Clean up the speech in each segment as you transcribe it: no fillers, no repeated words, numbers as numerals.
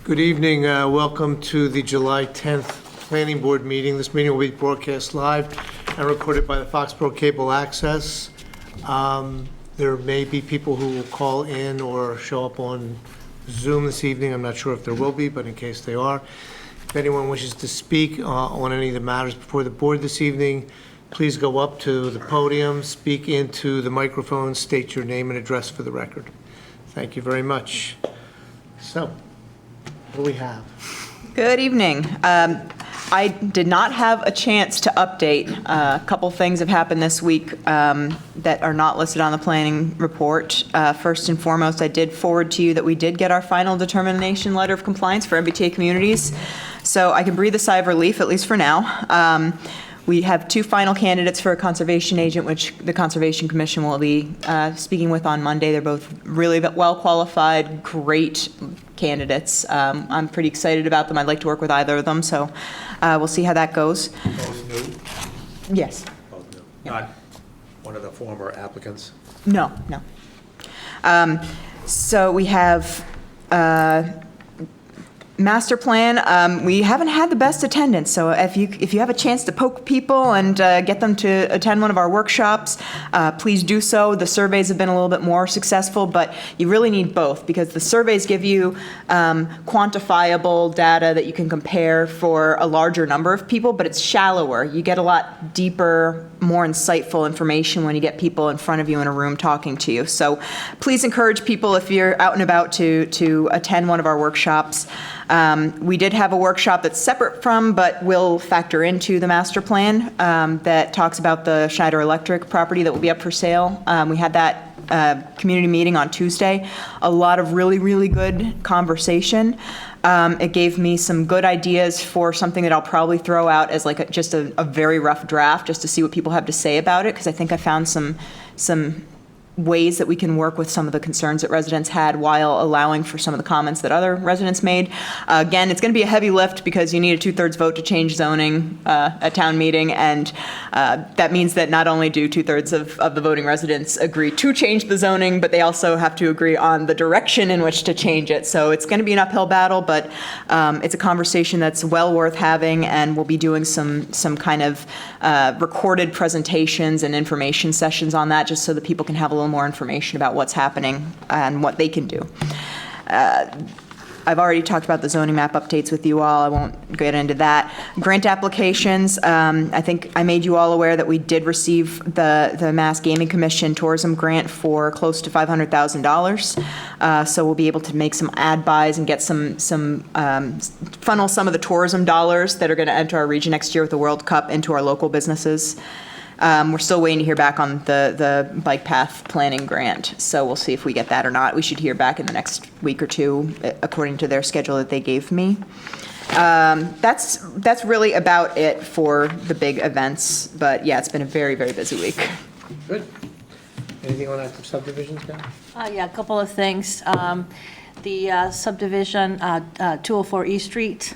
Good evening. Welcome to the July 10th Planning Board meeting. This meeting will be broadcast live and recorded by the Foxboro Cable Access. There may be people who will call in or show up on Zoom this evening. I'm not sure if there will be, but in case they are. If anyone wishes to speak on any of the matters before the board this evening, please go up to the podium, speak into the microphone, state your name and address for the record. Thank you very much. So, what do we have? Good evening. I did not have a chance to update. A couple things have happened this week that are not listed on the planning report. First and foremost, I did forward to you that we did get our final determination letter of compliance for MBTA communities. So I can breathe a sigh of relief, at least for now. We have two final candidates for a conservation agent, which the Conservation Commission will be speaking with on Monday. They're both really well qualified, great candidates. I'm pretty excited about them. I'd like to work with either of them, so we'll see how that goes. Both new? Yes. Both new. Not one of the former applicants? No. So we have master plan. We haven't had the best attendance, so if you have a chance to poke people and get them to attend one of our workshops, please do so. The surveys have been a little bit more successful, but you really need both because the surveys give you quantifiable data that you can compare for a larger number of people, but it's shallower. You get a lot deeper, more insightful information when you get people in front of you in a room talking to you. So please encourage people, if you're out and about, to attend one of our workshops. We did have a workshop that's separate from, but will factor into the master plan that talks about the Schneider Electric property that will be up for sale. We had that community meeting on Tuesday. A lot of really good conversation. It gave me some good ideas for something that I'll probably throw out as like just a very rough draft, just to see what people have to say about it, because I think I found some ways that we can work with some of the concerns that residents had while allowing for some of the comments that other residents made. Again, it's going to be a heavy lift because you need a 2/3 vote to change zoning at town meeting, and that means that not only do 2/3 of the voting residents agree to change the zoning, but they also have to agree on the direction in which to change it. So it's going to be an uphill battle, but it's a conversation that's well worth having, and we'll be doing some kind of recorded presentations and information sessions on that, just so that people can have a little more information about what's happening and what they can do. I've already talked about the zoning map updates with you all. I won't get into that. Grant applications, I think I made you all aware that we did receive the Mass Gaming Commission tourism grant for close to $500,000. So we'll be able to make some ad buys and get funnel some of the tourism dollars that are going to enter our region next year with the World Cup into our local businesses. We're still waiting to hear back on the bike path planning grant, so we'll see if we get that or not. We should hear back in the next week or two, according to their schedule that they gave me. That's really about it for the big events, but yeah, it's been a very busy week. Good. Anything on that from subdivisions, Ben? Yeah, a couple of things. The subdivision, 204 East Street,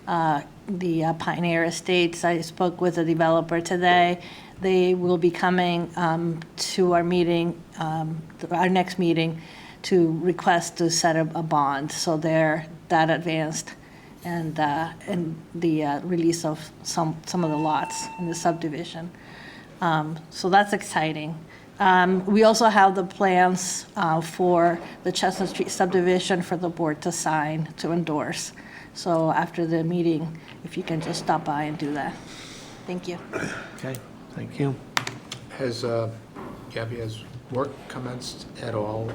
the Pioneer Estates, I spoke with the developer today. They will be coming to our meeting, our next meeting, to request to set up a bond. So they're that advanced, and the release of some of the lots in the subdivision. So that's exciting. We also have the plans for the Chestnut Street subdivision for the board to sign, to endorse. So after the meeting, if you can just stop by and do that. Thank you. Okay, thank you. Gabby, has work commenced at all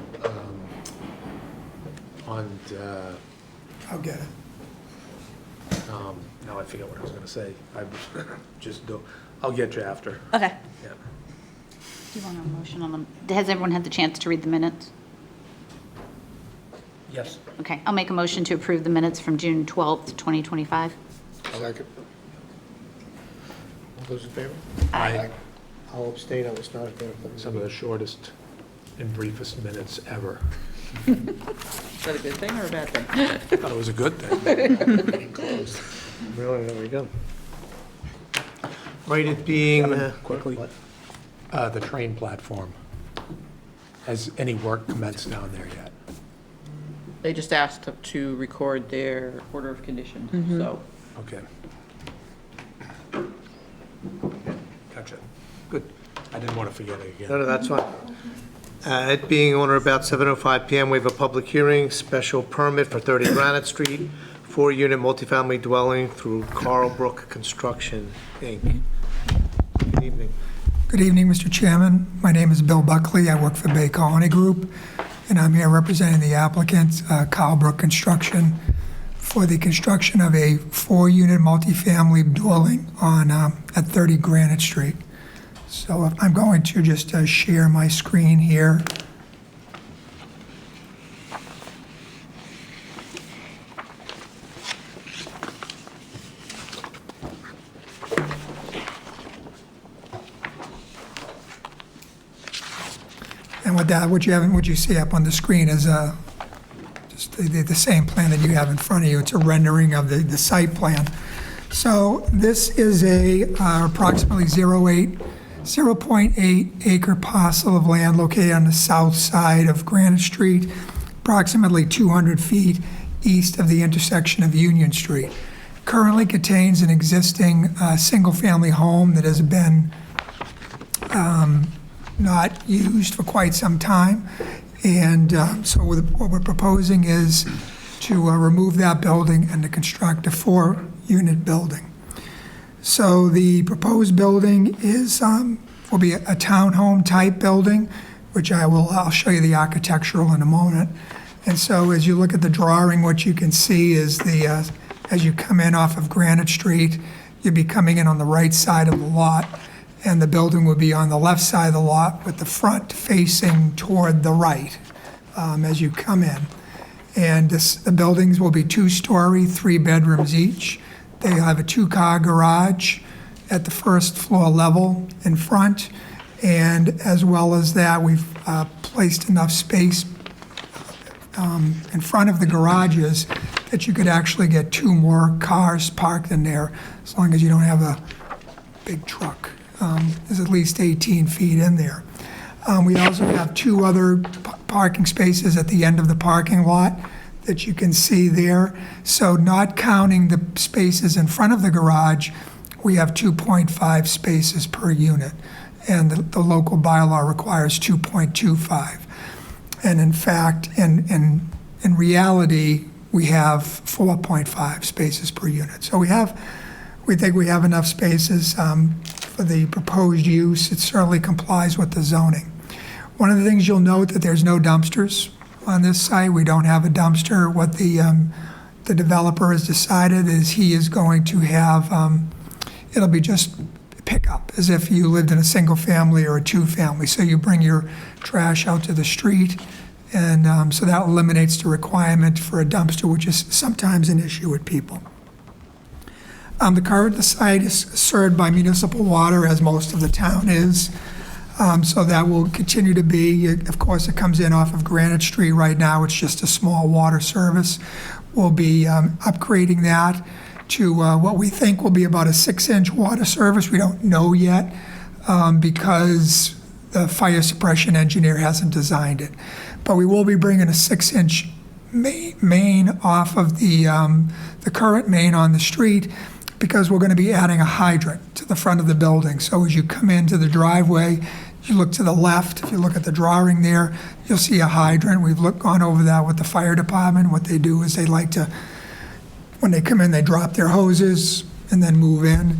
on, I'll get it. now I forget what I was going to say. I'll get you after. Okay. Yeah. Do you want a motion on them? Has everyone had the chance to read the minutes? Yes. Okay, I'll make a motion to approve the minutes from June 12th, 2025. I like it. All those in favor? Aye. I'll abstain. I was not there. Some of the shortest and briefest minutes ever. Is that a good thing or a bad thing? I thought it was a good thing. Closed. Really, there we go. Right, it being... Quickly. What? The train platform. Has any work commenced down there yet? They just asked to record their order of conditions, so. Okay. Gotcha. Good. I didn't want to forget it again. No, that's fine. It being on or about 7:05 PM, we have a public hearing, special permit for 30 Granite Street, 4-unit multifamily dwelling through Carlbrook Construction, Inc. Good evening. Good evening, Mr. Chairman. My name is Bill Buckley. I work for Bay Colony Group, and I'm here representing the applicant, Carlbrook Construction, for the construction of a 4-unit multifamily dwelling on at 30 Granite Street. So I'm going to just share my screen here. And with that, what you see up on the screen is just the same plan that you have in front of you. It's a rendering of the site plan. So this is a approximately 0.8 acre parcel of land located on the south side of Granite Street, approximately 200 feet east of the intersection of Union Street. Currently contains an existing single-family home that has been not used for quite some time. And so what we're proposing is to remove that building and to construct a 4-unit building. So the proposed building is will be a townhome type building, which I'll show you the architectural in a moment. And so as you look at the drawing, what you can see is as you come in off of Granite Street, you'd be coming in on the right side of the lot, and the building would be on the left side of the lot with the front facing toward the right as you come in. And the buildings will be 2-story, 3 bedrooms each. They have a 2-car garage at the first floor level in front, and as well as that, we've placed enough space in front of the garages that you could actually get 2 more cars parked in there, as long as you don't have a big truck. There's at least 18 feet in there. We also have 2 other parking spaces at the end of the parking lot that you can see there. So not counting the spaces in front of the garage, we have 2.5 spaces per unit, and the local bylaw requires 2.25. And in fact, in reality, we have 4.5 spaces per unit. So we think we have enough spaces for the proposed use. It certainly complies with the zoning. One of the things you'll note that there's no dumpsters on this site. We don't have a dumpster. What the developer has decided is he is going to have, it'll be just pickup, as if you lived in a single family or a 2-family. So you bring your trash out to the street, and so that eliminates the requirement for a dumpster, which is sometimes an issue with people. The site is served by municipal water, as most of the town is. So that will continue to be. Of course, it comes in off of Granite Street right now. It's just a small water service. We'll be upgrading that to what we think will be about a 6-inch water service. We don't know yet because the fire suppression engineer hasn't designed it. But we will be bringing a 6-inch main off of the current main on the street, because we're going to be adding a hydrant to the front of the building. So as you come into the driveway, you look to the left. If you look at the drawing there, you'll see a hydrant. We've gone over that with the fire department. What they do is they like to, when they come in, they drop their hoses and then move in.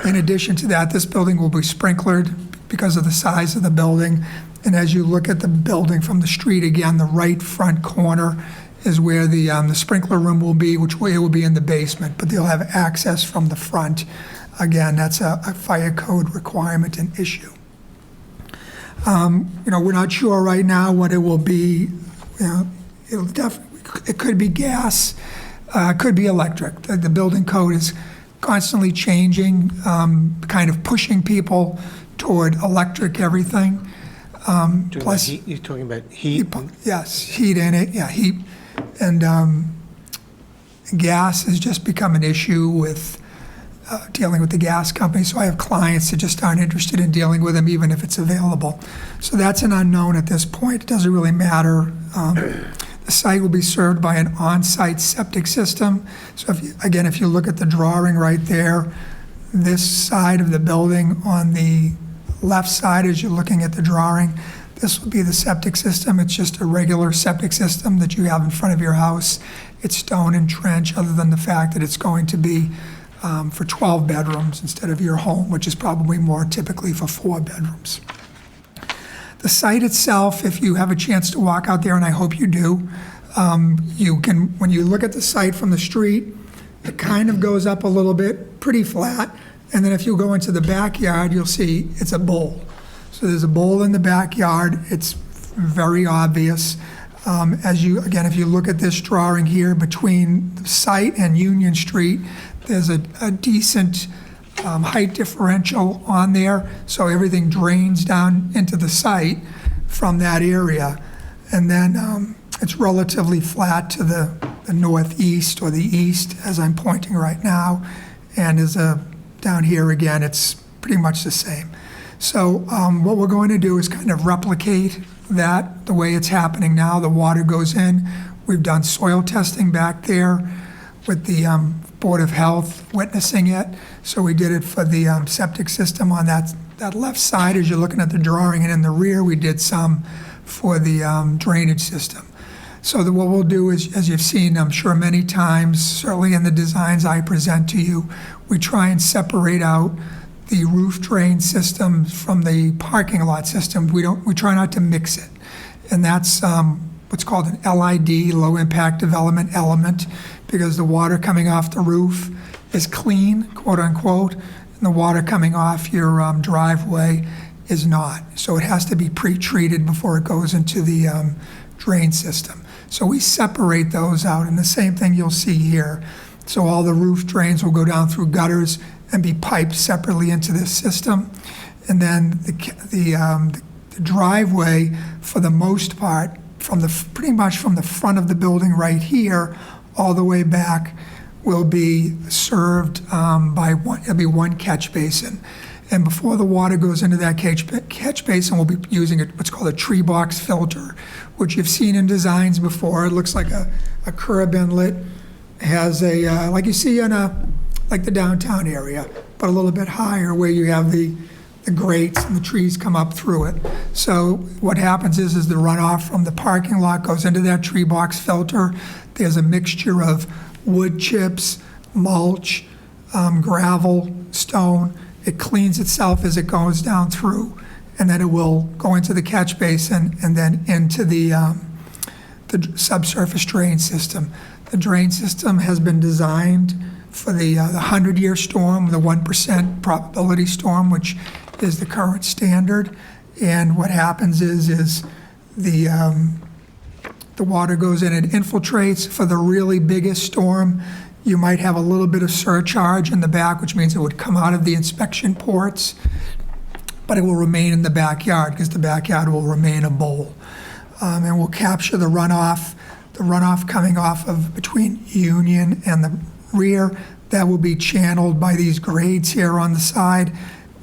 In addition to that, this building will be sprinklered because of the size of the building. And as you look at the building from the street, again, the right front corner is where the sprinkler room will be, which way it will be in the basement, but they'll have access from the front. Again, that's a fire code requirement and issue. We're not sure right now what it will be. It could be gas, it could be electric. The building code is constantly changing, kind of pushing people toward electric everything. Plus, You're talking about heat? Yes, heat in it, yeah, heat. And gas has just become an issue with dealing with the gas company. So I have clients that just aren't interested in dealing with them, even if it's available. So that's an unknown at this point. It doesn't really matter. The site will be served by an on-site septic system. So if you look at the drawing right there, this side of the building on the left side as you're looking at the drawing, this will be the septic system. It's just a regular septic system that you have in front of your house. It's stone and trench, other than the fact that it's going to be for 12 bedrooms instead of your home, which is probably more typically for 4 bedrooms. The site itself, if you have a chance to walk out there, and I hope you do, you can, when you look at the site from the street, it kind of goes up a little bit, pretty flat, and then if you go into the backyard, you'll see it's a bowl. So there's a bowl in the backyard. It's very obvious. If you look at this drawing here, between the site and Union Street, there's a decent height differential on there, so everything drains down into the site from that area. And then it's relatively flat to the northeast or the east, as I'm pointing right now, and down here again, it's pretty much the same. So what we're going to do is kind of replicate that the way it's happening now. The water goes in. We've done soil testing back there with the Board of Health witnessing it. So we did it for the septic system on that left side as you're looking at the drawing, and in the rear we did some for the drainage system. So what we'll do is, as you've seen, I'm sure many times, certainly in the designs I present to you, we try and separate out the roof drain system from the parking lot system. We try not to mix it. And that's what's called an LID, low impact development element, because the water coming off the roof is clean, quote unquote, and the water coming off your driveway is not. So it has to be pre-treated before it goes into the drain system. So we separate those out, and the same thing you'll see here. So all the roof drains will go down through gutters and be piped separately into this system. And then the driveway, for the most part, pretty much from the front of the building right here all the way back, will be served by one catch basin. And before the water goes into that catch basin, we'll be using what's called a tree box filter, which you've seen in designs before. It looks like a curb inlet. It has like you see in like the downtown area, but a little bit higher, where you have the grates and the trees come up through it. So what happens is the runoff from the parking lot goes into that tree box filter. There's a mixture of wood chips, mulch, gravel, stone. It cleans itself as it goes down through, and then it will go into the catch basin and then into the subsurface drain system. The drain system has been designed for the 100-year storm, the 1% probability storm, which is the current standard. And what happens is the water goes in and infiltrates. For the really biggest storm, you might have a little bit of surcharge in the back, which means it would come out of the inspection ports, but it will remain in the backyard because the backyard will remain a bowl. And we'll capture the runoff coming off of between Union and the rear. That will be channeled by these grades here on the side.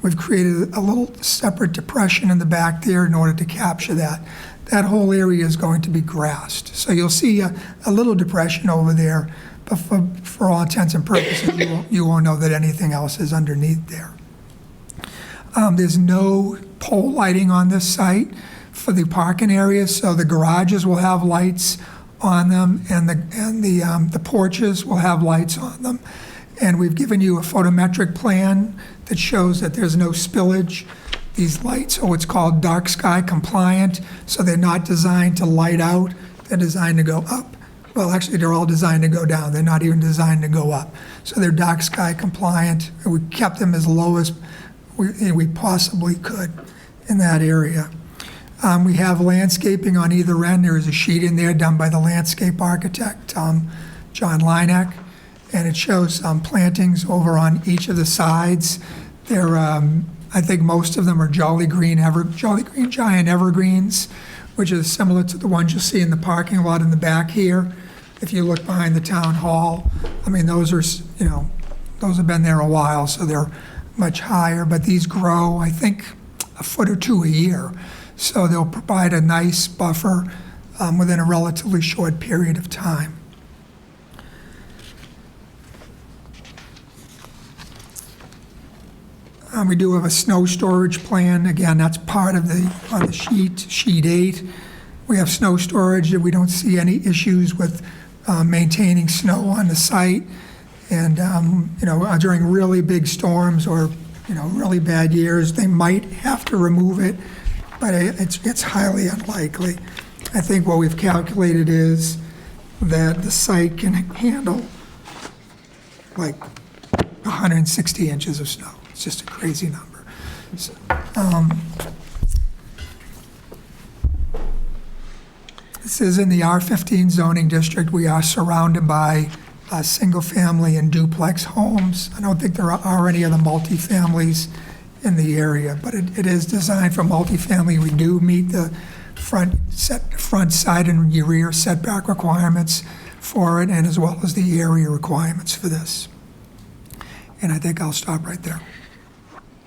We've created a little separate depression in the back there in order to capture that. That whole area is going to be grassed. So you'll see a little depression over there, but for all intents and purposes, you won't know that anything else is underneath there. There's no pole lighting on this site for the parking areas, so the garages will have lights on them, and the porches will have lights on them. And we've given you a photometric plan that shows that there's no spillage. These lights are what's called dark sky compliant, so they're not designed to light out, they're designed to go up. Well, actually, they're all designed to go down. They're not even designed to go up. So they're dark sky compliant. We kept them as low as we possibly could in that area. We have landscaping on either end. There is a sheet in there done by the landscape architect, John Lineck, and it shows plantings over on each of the sides. They're, I think most of them are Jolly Green Giant evergreens, which is similar to the ones you'll see in the parking lot in the back here. If you look behind the town hall, I mean, those have been there a while, so they're much higher, but these grow, I think, a foot or two a year. So they'll provide a nice buffer within a relatively short period of time. We do have a snow storage plan. Again, that's part of on the sheet 8. We have snow storage, and we don't see any issues with maintaining snow on the site. And, during really big storms or, really bad years, they might have to remove it, but it's highly unlikely. I think what we've calculated is that the site can handle like 160 inches of snow. It's just a crazy number. So, this is in the R15 zoning district. We are surrounded by single-family and duplex homes. I don't think there are any other multifamilies in the area, but it is designed for multifamily. We do meet the front side and rear setback requirements for it, and as well as the area requirements for this. And I think I'll stop right there.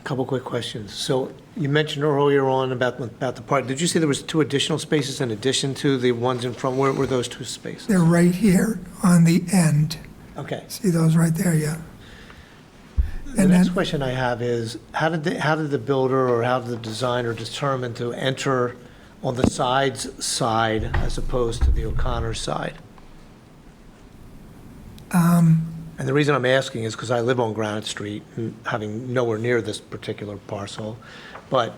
Couple quick questions. So you mentioned earlier on about the part, did you say there was 2 additional spaces in addition to the ones in front? Where were those 2 spaces? They're right here on the end. Okay. See those right there, yeah. The And next then, question I have is, how did the builder or how did the designer determine to enter on the sides side as opposed to the O'Connor side? And the reason I'm asking is because I live on Granite Street, and having nowhere near this particular parcel, but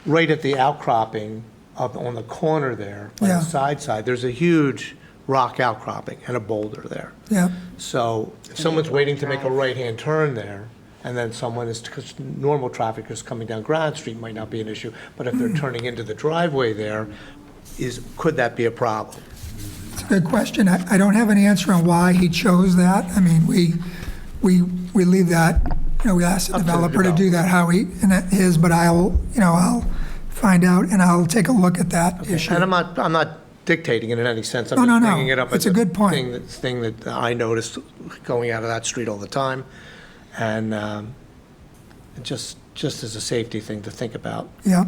right at the outcropping up on the corner there, on Yeah. the side, there's a huge rock outcropping and a boulder there. yeah, So if someone's waiting to make a right-hand turn there, and then someone is, because normal traffic is coming down Granite Street might not be an issue, but if they're turning into the driveway there, could that be a problem? it's a good question. I don't have an answer on why he chose that. I mean, we leave that, we asked the Up to the developer to do that how his, but I'll find out and I'll take a look at that issue. And I'm not dictating it in any sense. I'm No, just no, no. bringing it up It's as a good point. thing that I noticed going out of that street all the time. And just as a safety thing to think about. Yeah.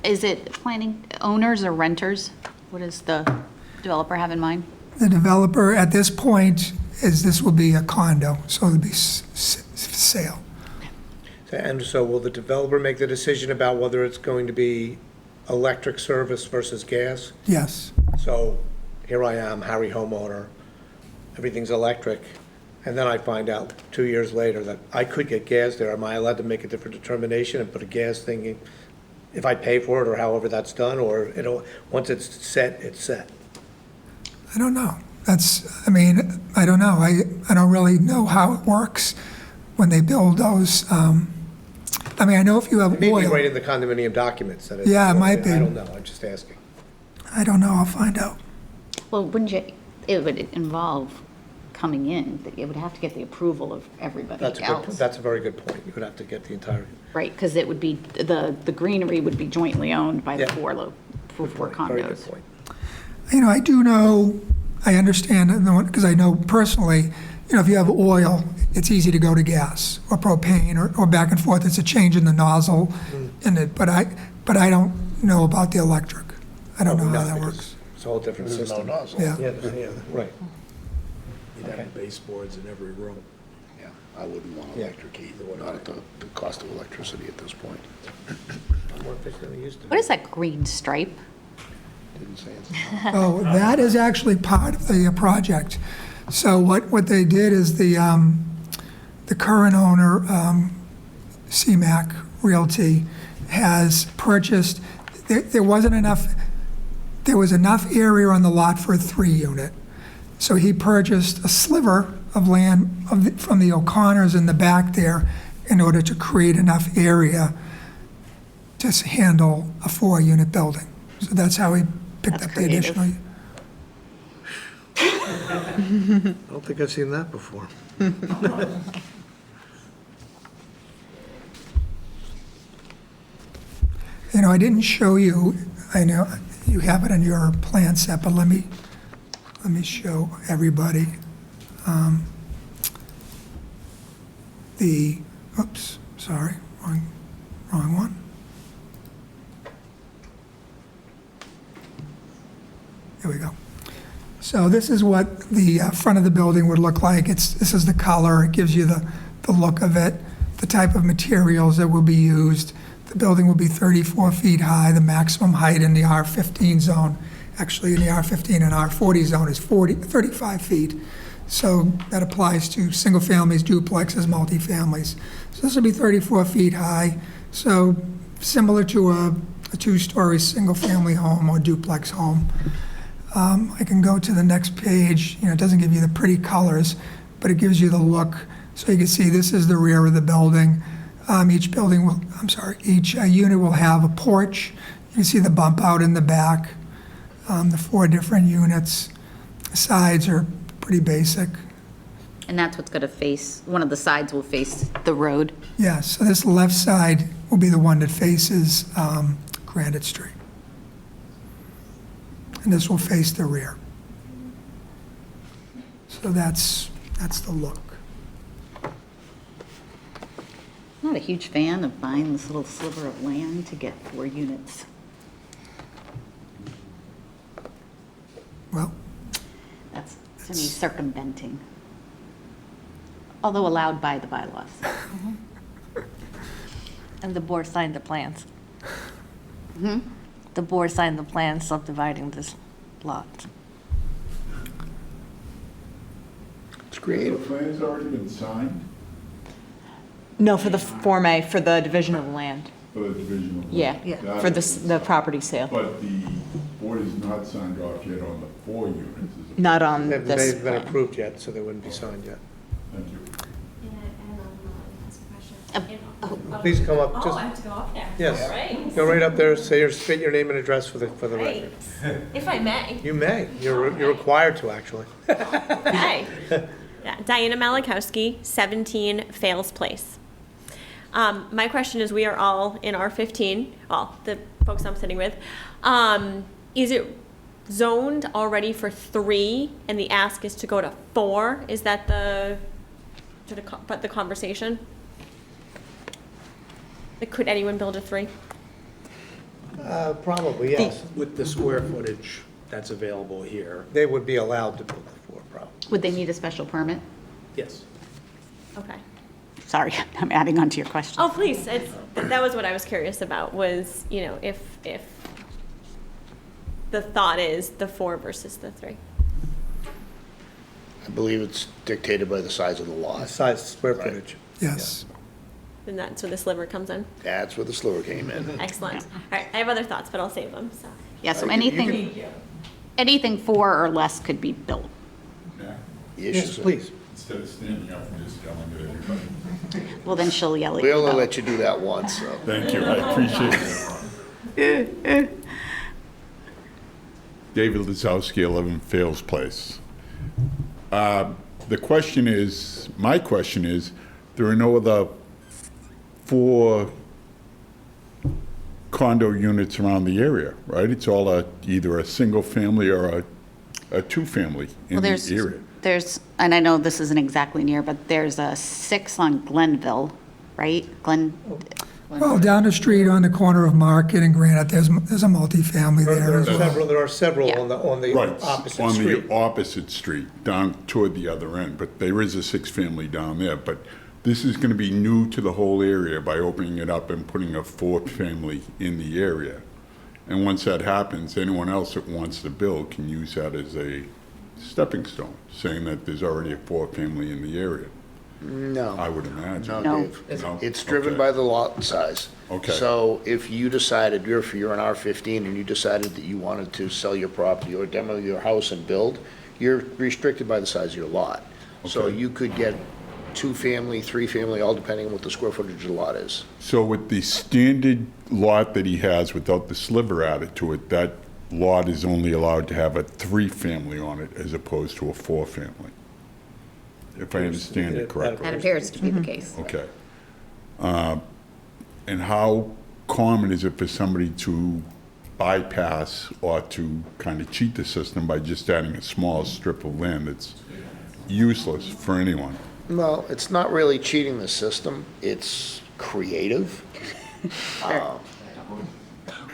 Is it planning owners or renters? What does the developer have in mind? The developer at this point this will be a condo, so it'll be sale. And so will the developer make the decision about whether it's going to be electric service versus gas? Yes. So here I am, Harry homeowner, everything's electric, and then I find out 2 years later that I could get gas there. Am I allowed to make a different determination and put a gas thing in, if I pay for it or however that's done, or once it's set, it's set? I don't know. I don't know. I don't really know how it works when they build those. I know if you have It may be oil. right in the condominium documents that it's. Yeah, it might be. I don't know, I'm just asking. I don't know. I'll find out. Well, it would involve coming in, it would have to get the approval of everybody else. That's a very good point. You would have to get the entire. Right, because it would be, the greenery would be jointly owned by the Yeah. four condos. Very good point. I do know, I understand, because I know personally, if you have oil, it's easy to go to gas or propane or back and forth. It's a change in the nozzle in it, but I don't know about the electric. I don't know how that works. It's a whole different system. Yeah. Yeah, Right. you'd have baseboards in every room. Yeah, I wouldn't want Yeah. electric either, not at the cost of electricity at this point. More efficient than it used to be. What is that green stripe? Didn't say it. Oh, that is actually part of the project. So what they did is the current owner, CMAC Realty, has purchased, there was enough area on the lot for a 3-unit. So he purchased a sliver of land from the O'Connors in the back there in order to create enough area to handle a 4-unit building. So that's how he picked That's up the additional. I don't think I've seen that before. I didn't show you, I know you have it in your plan set, but let me show everybody. Oops, sorry, wrong one. we go. So this is what the front of the building would look like. This is the color. It gives you the look of it, the type of materials that will be used. The building will be 34 feet high. The maximum height in the R15 zone, actually in the R15 and R40 zone is 35 feet. So that applies to single families, duplexes, multifamilies. So this will be 34 feet high. So similar to a two-story single-family home or duplex home. I can go to the next page. It doesn't give you the pretty colors, but it gives you the look. So you can see this is the rear of the building. Each unit will have a porch. You can see the bump out in the back. The 4 different units. The sides are pretty basic. And that's what's going to face, one of the sides will face the road. Yeah, so this left side will be the one that faces Granite Street. And this will face the rear. So that's the look. I'm not a huge fan of buying this little sliver of land to get 4 units. Well, That's, to me, circumventing. Although allowed by the bylaws. And the board signed the plans. The board signed the plans subdividing this lot. It's creative. The plan's already been signed No, for the Form A, for the division of land. for the division of. Yeah, That for has been the signed. property sale. But the board is not signed off yet on the 4 units. is it? Not on They've this been plan. approved yet, so they wouldn't be signed yet. Thank you. Please come up. Oh, Just- I have to go up there? Yes. Right. Go right up there, state your name and address for the Right. record. If I may. You may. You're required to, actually. Hi. Yeah, Diana Malachowski, 17 Fales Place. My question is, we are all in R15, well, the folks I'm sitting with. Is it zoned already for 3 and the ask is to go to 4? Is that the conversation? Like, could anyone build a 3? Probably, yes. With the square footage that's available here, They would be allowed to build the 4, probably. Would they need a special permit? yes. Okay. Sorry, I'm adding on to your question. Oh, please, that was what I was curious about, was, if the thought is the 4 versus the 3. I believe it's dictated by the size of the lot. Size, square Right. footage. Yes. And that's where the sliver comes in. That's where the sliver came in. Excellent. All right, I have other thoughts, but I'll save them, so. Yeah, so You anything 4 or less could be built. Yeah. The Yes, issues- please. Instead of standing up and just yelling at everybody. Well, then she'll yell at We you. only though. let you do that once, so. Thank you, I appreciate it. David Lisowski, 11 Fales Place. The question is, my question is, there are no other 4 condo units around the area, right? It's all either a single family or a 2-family in Well, the area. there's, and I know this isn't exactly near, but there's a 6 on Glenville, right? Well, down the street on the corner of Market and Granite, there's a multifamily there as well. There are several Yeah. on the Right, opposite on street. the opposite street, down toward the other end, but there is a 6-family down there. But this is gonna be new to the whole area by opening it up and putting a 4th-family in the area. And once that happens, anyone else that wants to build can use that as a stepping stone, saying that there's already a 4-family in the area, I No, would imagine. no, No. Dave. No? It's driven Okay. by the lot size. Okay. So if you decided, you're an R15 and you decided that you wanted to sell your property or demo your house and build, you're restricted by the size of your lot. So Okay. you could get 2-family, 3-family, all depending on what the square footage of the lot is. So with the standard lot that he has without the sliver added to it, that lot is only allowed to have a 3-family on it as opposed to a 4-family? If I understand it correctly. That appears to be the case. Okay. And how common is it for somebody to bypass or to kind of cheat the system by just adding a small strip of land that's useless for anyone? Well, it's not really cheating the system, it's creative.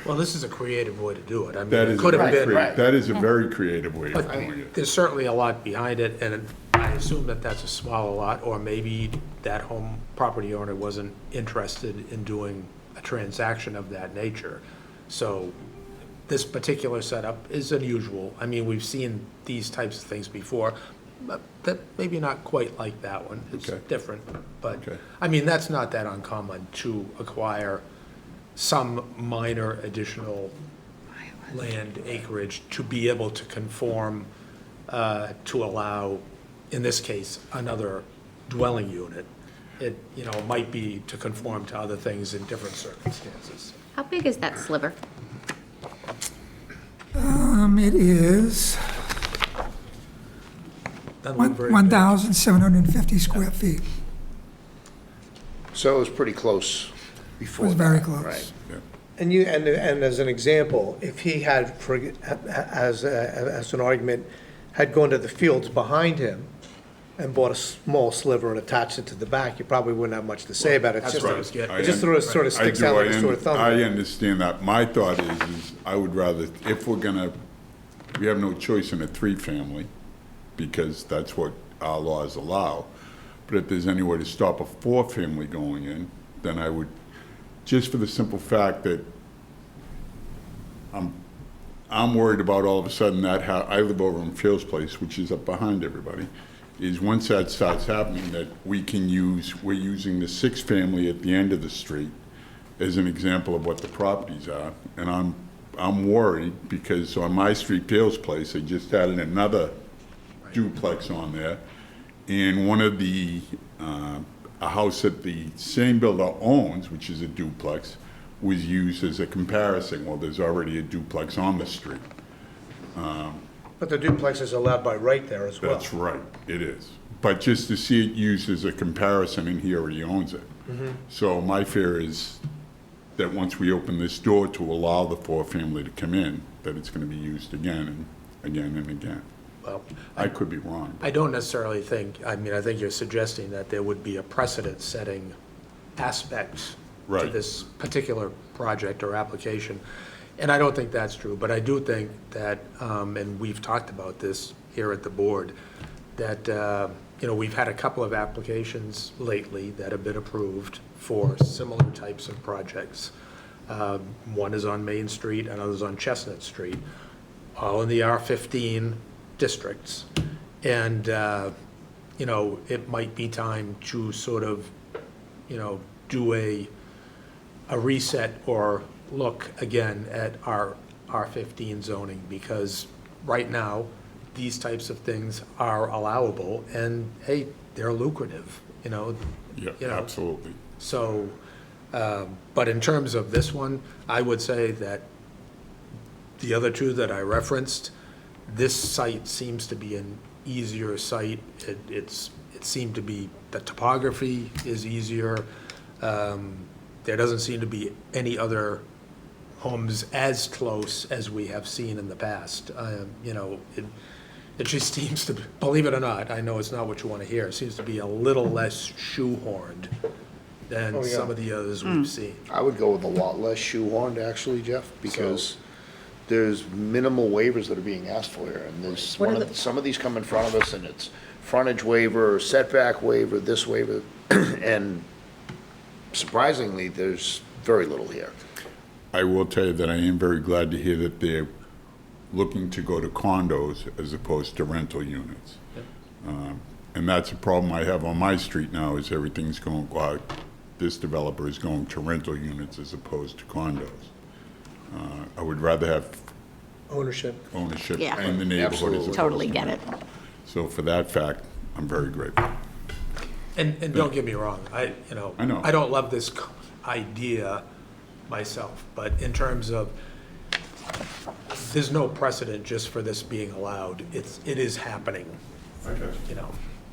Well, this is a creative way to do it. I mean, That it is, could have been, that is a very creative way of but doing it. there's certainly a lot behind it, and I assume that that's a smaller lot, or maybe that home property owner wasn't interested in doing a transaction of that nature. So this particular setup is unusual. I mean, we've seen these types of things before, but that, maybe not quite like that one. It's Okay. different, but, Okay. I mean, that's not that uncommon to acquire some minor additional land acreage to be able to conform, to allow, in this case, another dwelling unit. It, might be to conform to other things in different circumstances. How big is that sliver? It is Doesn't look very big. 1,750 square feet. So it was pretty close before. It was very that, close. Right. And as an example, if he had, as an argument, had gone to the fields behind him and bought a small sliver and attached it to the back, you probably wouldn't have much to say about it. It's That's just what I a- was getting It just sort of sticks I out do, like a sore thumb. I understand that. My thought is I would rather, if we have no choice in a three-family, because that's what our laws allow. But if there's any way to stop a four-family going in, then I would, just for the simple fact that I'm worried about all of a sudden that I live over in Fales Place, which is up behind everybody, is once that starts happening, that we're using the six-family at the end of the street as an example of what the properties are. And I'm worried because on my street, Fales Place, they just added another duplex on there. And one of a house that the same builder owns, which is a duplex, was used as a comparison. Well, there's already a duplex on the street. But the duplex is allowed by right there as well. That's right, it is. But just to see it used as a comparison, and he already owns it. So my fear is that once we open this door to allow the four-family to come in, that it's going to be used again and again and again. Well, I could be wrong. I don't necessarily think, I think you're suggesting that there would be a precedent-setting aspect to Right. this particular project or application. And I don't think that's true, but I do think that, and we've talked about this here at the board, that, we've had a couple of applications lately that have been approved for similar types of projects. One is on Main Street, another's on Chestnut Street, all in the R15 districts. And, it might be time to sort of, do a reset or look again at our R15 zoning, because right now, these types of things are allowable, and hey, they're lucrative, Yeah, absolutely. So, but in terms of this one, I would say that the other two that I referenced, this site seems to be an easier site. It seemed to be, the topography is easier. There doesn't seem to be any other homes as close as we have seen in the past. It just seems to, believe it or not, I know it's not what you want to hear, it seems to be a little less shoehorned than Oh, yeah. some of the others we've seen. I would go with a lot less shoehorned, actually, Jeff, because there's minimal waivers that are being asked for here. And there's some of these come in front of us, and it's frontage waiver, setback waiver, this waiver, and surprisingly, there's very little here. I will tell you that I am very glad to hear that they're looking to go to condos as opposed to rental units. And that's a problem I have on my street now, is everything's going, this developer is going to rental units as opposed to condos. I would rather have Ownership. ownership Yeah. in the neighborhood as Absolutely. opposed Totally to get it. rental. So for that fact, I'm very grateful. And don't get me wrong, I know. I don't love this idea myself, but in terms of, there's no precedent just for this being allowed. It is happening,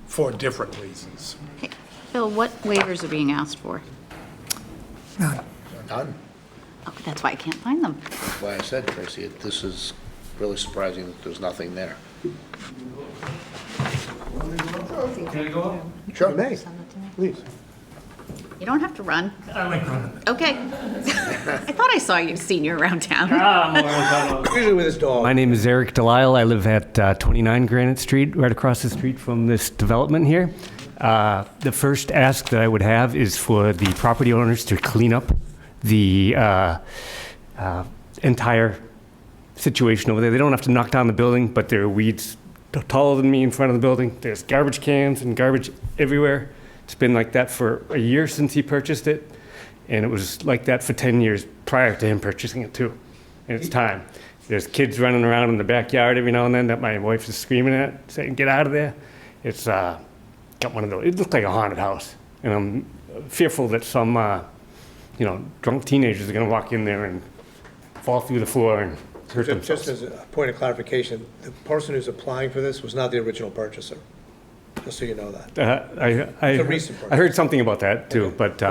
for different reasons. Hey, Phil, what waivers are being asked for? None. Done. Oh, that's why I can't find them. That's why I said, Tracy, this is really surprising that there's nothing there. Sure, may, Send it to me. please. You don't have to run. I like running. Okay. I thought I saw you senior around town. Usually with his dog. My name is Eric Delisle. I live at 29 Granite Street, right across the street from this development here. The first ask that I would have is for the property owners to clean up the entire situation over there. They don't have to knock down the building, but there are weeds taller than me in front of the building. There's garbage cans and garbage everywhere. It's been like that for a year since he purchased it, and it was like that for 10 years prior to him purchasing it too. And it's time. There's kids running around in the backyard every now and then that my wife is screaming at, saying, "Get out of there." It's got one of those. It looks like a haunted house, and I'm fearful that some, drunk teenagers are going to walk in there and fall through the floor and hurt themselves. Just as a point of clarification, the person who's applying for this was not the original purchaser, just so you know that. I a recent purchase. I heard something about that too, but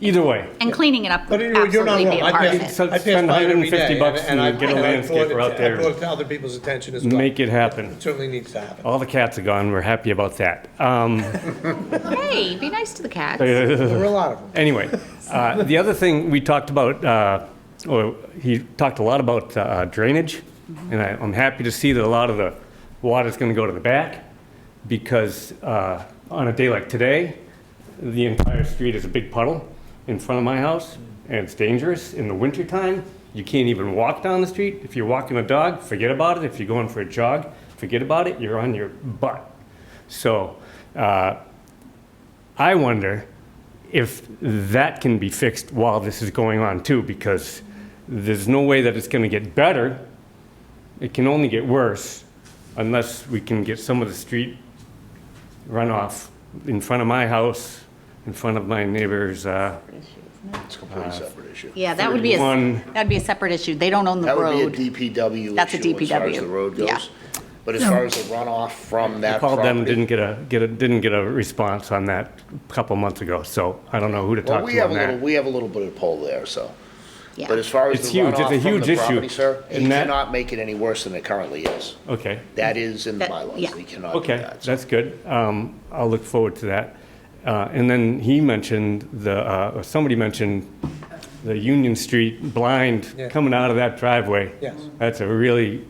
either way. And cleaning it up But would you're not absolutely wrong. be a I part of pass- it. So I pass spend by it every day, $150 and I and get a brought landscaper it out there. I brought it to other people's attention as well. Make it happen. It certainly needs to happen. All the cats are gone. We're happy about that. Hey, be nice to the cats. There were a lot of them. Anyway, the other thing we talked about, or he talked a lot about drainage, and I'm happy to see that a lot of the water's going to go to the back, because on a day like today, the entire street is a big puddle in front of my house, and it's dangerous. In the wintertime, you can't even walk down the street. If you're walking a dog, forget about it. If you're going for a jog, forget about it. You're on your butt. So I wonder if that can be fixed while this is going on too, because there's no way that it's going to get better. It can only get worse unless we can get some of the street runoff in front of my house, in front of my neighbors. It's a completely separate issue. Yeah, that would be a separate issue. They don't own the That road. would be a DPW That's a issue as far as DPW. the road Yeah. goes. But as far as the runoff from I that called them, property. didn't get a response on that a couple months ago, so I don't know who to Well, talk to on that. we have a little bit of pull there, so. Yeah. But as far as It's the huge. It's a runoff from huge the issue. property, sir, And he that- cannot make it any worse than it currently is. Okay. That is in the That- bylaws. yeah. He cannot do Okay, that. so. that's good. I'll look forward to that. And then he mentioned or somebody mentioned the Union Street blind Yeah. coming out of that driveway. Yes. That's a really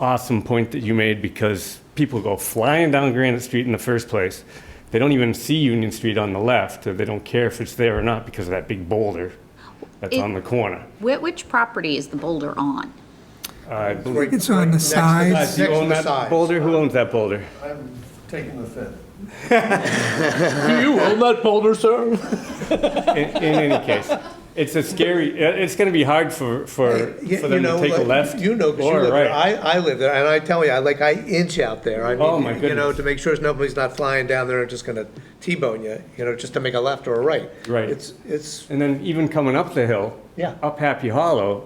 awesome point that you made, because people go flying down Granite Street in the first place. They don't even see Union Street on the left, or they don't care if it's there or not because of that big boulder that's on the corner. Which property is the boulder on? I believe- It's on the sides. Do you Next to own the that sides. boulder? Who owns that boulder? I'm taking the fifth. Do you own that boulder, sir? In any case, it's a scary, it's going to be hard for them to take a left You know, because you or a live there. right. I live there, and I tell you, I inch out there. I Oh, mean, my you know, goodness. to make sure nobody's not flying down there and just gonna T-bone you, just to make a left or a right. Right. It's, And then even coming up the hill, Yeah. up Happy Hollow,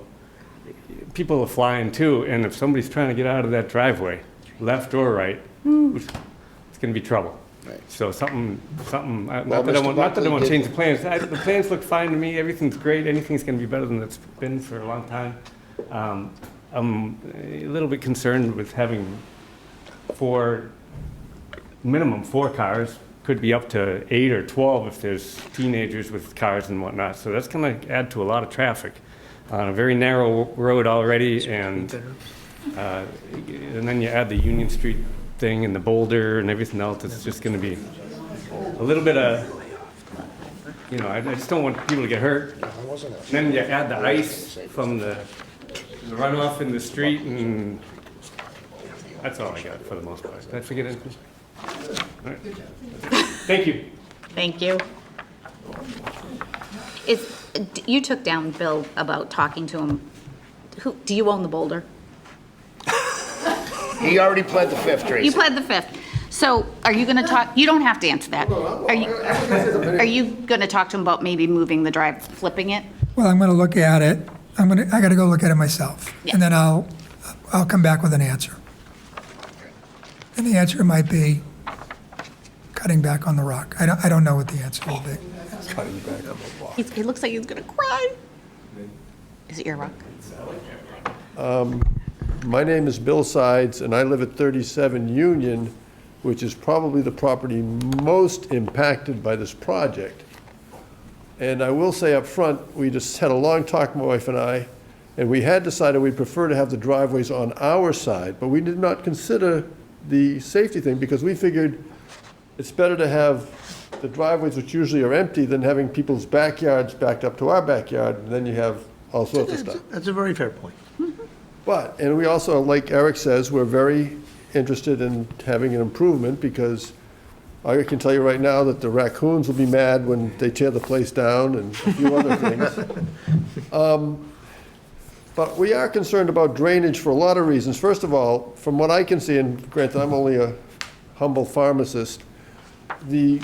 people are flying too, and if somebody's trying to get out of that driveway, left or right, it's going to be trouble. Right. So something, Well, not that I Mr. want to Buckley change did- the plans. The plans look fine to me, everything's great, anything's going to be better than it's been for a long time. I'm a little bit concerned with having minimum four cars, could be up to 8 or 12 if there's teenagers with cars and whatnot. So that's going to add to a lot of traffic on a very narrow road already, and then you add the Union Street thing and the boulder and everything else. It's just going to be a little bit of, I just don't want people to get hurt. Then you add the ice from the runoff in the street, and that's all I got for the most part. Did I forget anything? All right. Thank you. Thank you. You took down, Bill, about talking to him. Do you own the boulder? He already pled the fifth, Tracy. You pled the fifth. So are you going to talk, you don't have to answer that. Are you going to talk to him about maybe moving the drive, flipping it? Well, I'm going to look at it. I got to go look at it myself. Yeah. And then I'll come back with an answer. And the answer might be cutting back on the rock. I don't know what the answer will be. He looks like he's going to cry. Is it your rock? My name is Bill Sides, and I live at 37 Union, which is probably the property most impacted by this project. And I will say up front, we just had a long talk, my wife and I, and we had decided we'd prefer to have the driveways on our side, but we did not consider the safety thing because we figured it's better to have the driveways, which usually are empty, than having people's backyards backed up to our backyard, and then you have all sorts of stuff. That's a very fair point. But, and we also, like Eric says, we're very interested in having an improvement because I can tell you right now that the raccoons will be mad when they tear the place down and a few other things. But we are concerned about drainage for a lot of reasons. First of all, from what I can see, and granted, I'm only a humble pharmacist, the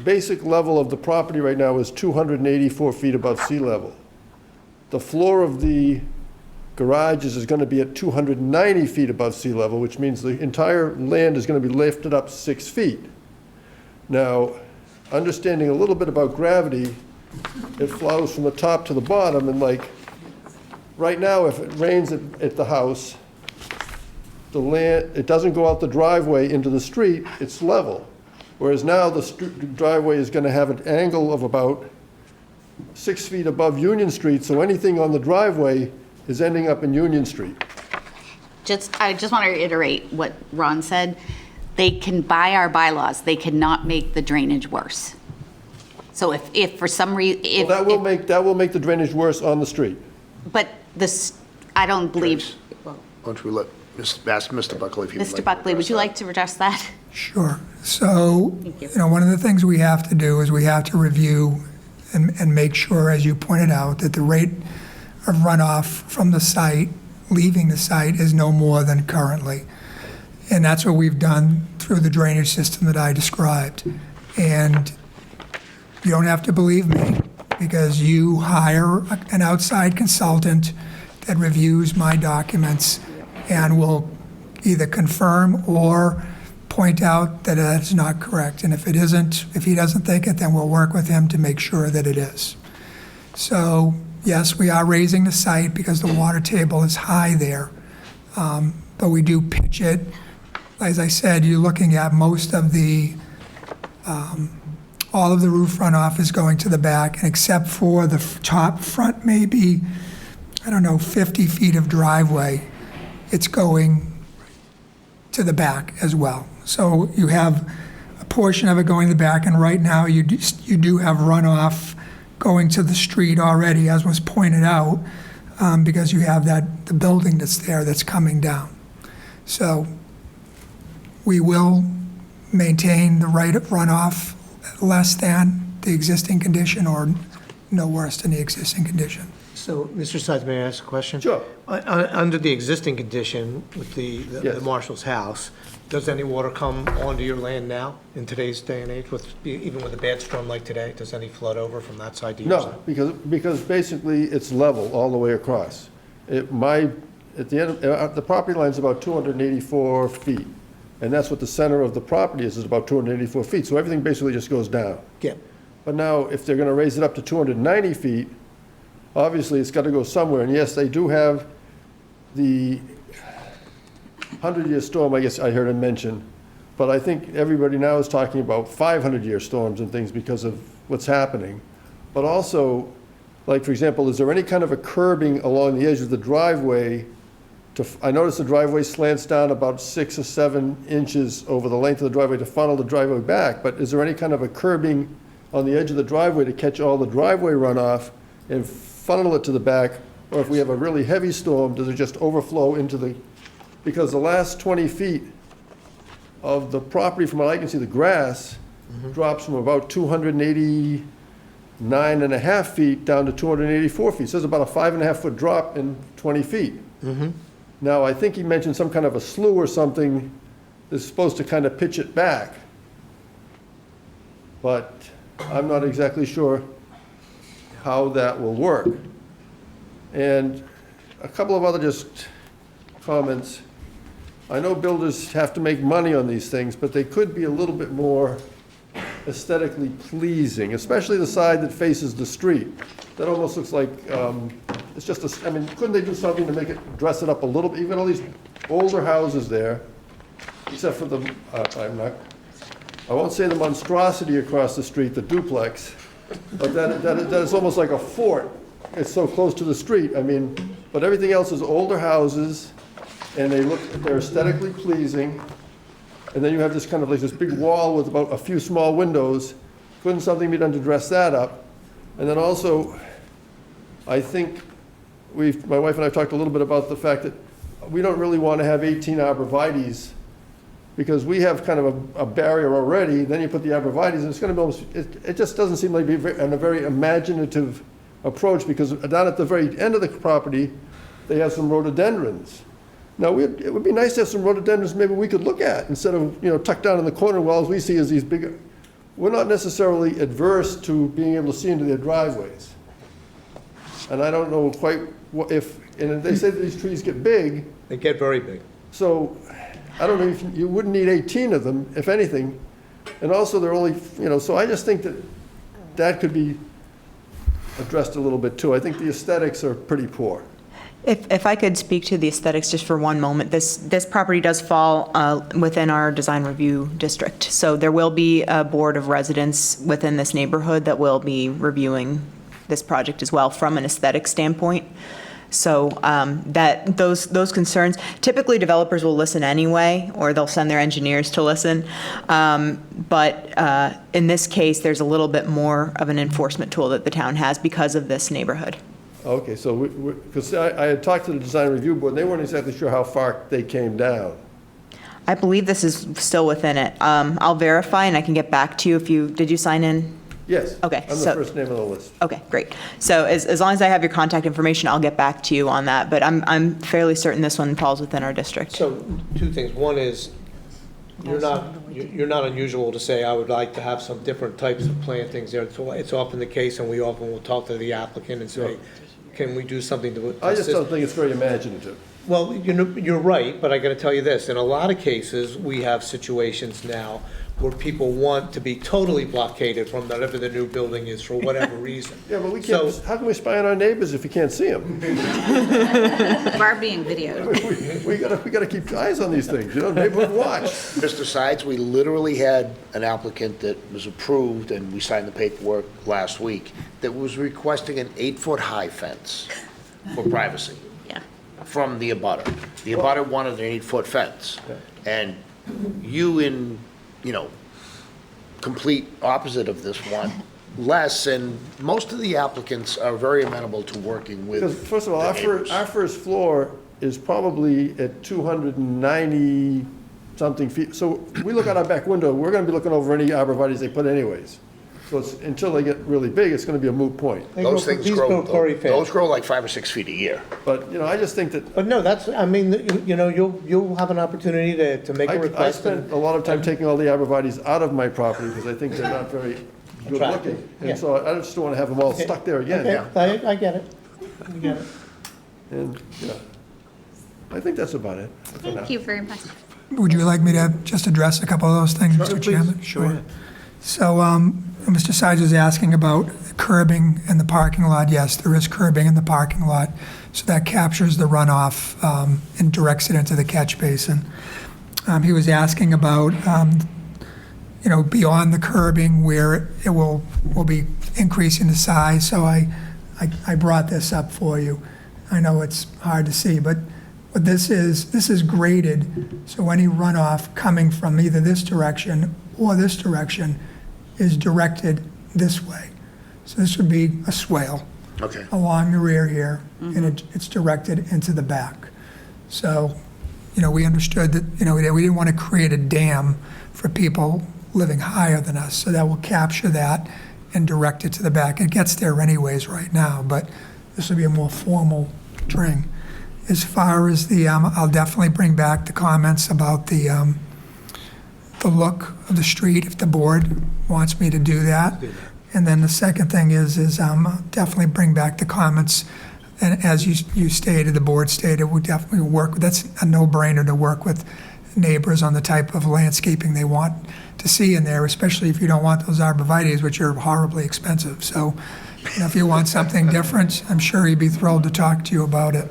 basic level of the property right now is 284 feet above sea level. The floor of the garages is going to be at 290 feet above sea level, which means the entire land is going to be lifted up 6 feet. Now, understanding a little bit about gravity, it flows from the top to the bottom, and like, right now, if it rains at the house, the land, it doesn't go out the driveway into the street, it's level. Whereas now, the driveway is going to have an angle of about 6 feet above Union Street, so anything on the driveway is ending up in Union Street. I just want to reiterate what Ron said. They can, by our bylaws, they cannot make the drainage worse. So if for some reason, Well, that will make the drainage worse on the street. but this, I don't believe. Why don't we ask Mr. Buckley if he would like Mr. to Buckley, would address you that? like to address that? Sure. So, Thank you. one of the things we have to do is we have to review and make sure, as you pointed out, that the rate of runoff from the site, leaving the site, is no more than currently. And that's what we've done through the drainage system that I described. And you don't have to believe me, because you hire an outside consultant that reviews my documents and will either confirm or point out that that's not correct. And if it isn't, if he doesn't think it, then we'll work with him to make sure that it is. So, yes, we are raising the site because the water table is high there. But we do pitch it. As I said, you're looking at most of the, all of the roof runoff is going to the back, and except for the top front, maybe, 50 feet of driveway, it's going to the back as well. So you have a portion of it going to the back, and right now you do have runoff going to the street already, as was pointed out, because you have the building that's there that's coming down. So we will maintain the rate of runoff less than the existing condition or no worse than the existing condition. So, Mr. Sides, may I ask a question? Sure. Under the existing condition with the Yes. marshal's house, does any water come onto your land now, in today's day and age, even with a bad storm like today? Does any flood over from that side to your side? No, because basically it's level all the way across. At the end, the property line's about 284 feet, and that's what the center of the property is about 284 feet, so everything basically just goes down. Yeah. But now, if they're gonna raise it up to 290 feet, obviously it's gotta go somewhere, and yes, they do have the 100-year storm, I guess I heard him mention, but I think everybody now is talking about 500-year storms and things because of what's happening. But also, like, for example, is there any kind of a curbing along the edge of the driveway I noticed the driveway slants down about 6 or 7 inches over the length of the driveway to funnel the driveway back, but is there any kind of a curbing on the edge of the driveway to catch all the driveway runoff and funnel it to the back? Or if we have a really heavy storm, does it just overflow into the, because the last 20 feet of the property, from what I can see, the grass drops from about 289 and a half feet down to 284 feet. So there's about a 5.5 foot drop in 20 feet. Now, I think he mentioned some kind of a slough or something that's supposed to kind of pitch it back. But I'm not exactly sure how that will work. And a couple of other just comments. I know builders have to make money on these things, but they could be a little bit more aesthetically pleasing, especially the side that faces the street. That almost looks like, it's just a, I mean, couldn't they do something to make it, dress it up a little bit? Even all these older houses there, except for the, I won't say the monstrosity across the street, the duplex, But that is almost like a fort. It's so close to the street. I mean, but everything else is older houses, and they're aesthetically pleasing. And then you have this kind of like this big wall with about a few small windows. Couldn't something be done to dress that up? And then also, I think my wife and I have talked a little bit about the fact that we don't really want to have 18 arborvitaes, because we have kind of a barrier already. Then you put the arborvitaes, and it's going to be almost, it just doesn't seem like a very imaginative approach, because down at the very end of the property, they have some rhododendrons. Now, it would be nice to have some rhododendrons maybe we could look at, instead of, tucked down in the corner. Well, as we see is these big, we're not necessarily adverse to being able to see into their driveways. And I don't know quite and they say that these trees get big. They get very big. So I don't know if you wouldn't need 18 of them, if anything. And also they're only, so I just think that could be addressed a little bit too. I think the aesthetics are pretty poor. If I could speak to the aesthetics just for one moment, this property does fall within our design review district. So there will be a board of residents within this neighborhood that will be reviewing this project as well from an aesthetic standpoint. So those concerns, typically developers will listen anyway, or they'll send their engineers to listen. But in this case, there's a little bit more of an enforcement tool that the town has because of this neighborhood. Okay, so because I had talked to the design review board, and they weren't exactly sure how far they came down. I believe this is still within it. I'll verify and I can get back to you did you sign in? Yes. Okay. I'm the first name on the list. Okay, great. So as long as I have your contact information, I'll get back to you on that. But I'm fairly certain this one falls within our district. So, two things. One is, you're not unusual to say, I would like to have some different types of plantings there. It's often the case, and we often will talk to the applicant and say, can we do something to assist? I just don't think it's very imaginative. Well, you're right, but I got to tell you this. In a lot of cases, we have situations now where people want to be totally blockaded from whatever the new building is for whatever reason. Yeah, but we can't, how can we spy on our neighbors if you can't see them? We are being videoed. We gotta keep eyes on these things, neighborhood watch. Mr. Sides, we literally had an applicant that was approved, and we signed the paperwork last week, that was requesting an 8-foot-high fence for privacy. Yeah. From the abutter. The abutter wanted an 8-foot fence. And you complete opposite of this one, less, and most of the applicants are very amenable to working with. Because first of all, the neighbors. our first floor is probably at 290-something feet. So we look out our back window, we're gonna be looking over any arborvitaes they put anyways. So until they get really big, it's gonna be a moot point. Those things grow, those grow like 5 or 6 feet a year. But, I just think that. But no, you'll have an opportunity to make a I request. spent a lot of time taking all the arborvitaes out of my property because I think they're not very good looking. Yeah. And so I just don't want to have them all stuck there again. Okay, I get it. I get it. And, I think that's about it for now. Thank you very much. Would you like me to just address a couple of those things, Mr. Chairman? Sure. So, Mr. Sides was asking about curbing in the parking lot. Yes, there is curbing in the parking lot, so that captures the runoff and directs it into the catch basin. He was asking about, beyond the curbing where it will be increasing the size. So I brought this up for you. I know it's hard to see, but what this is graded, so any runoff coming from either this direction or this direction is directed this way. So this would be a swale along the rear here, and it's directed into the back. So, we understood that, that we didn't want to create a dam for people living higher than us, so that will capture that and direct it to the back. It gets there anyways right now, but this will be a more formal string. As far as I'll definitely bring back the comments about the look of the street if the board wants me to do that. And then the second thing is definitely bring back the comments. And as you stated, the board stated, we definitely work. That's a no-brainer to work with neighbors on the type of landscaping they want to see in there, especially if you don't want those arborvitaes, which are horribly expensive. So, if you want something different, I'm sure he'd be thrilled to talk to you about it.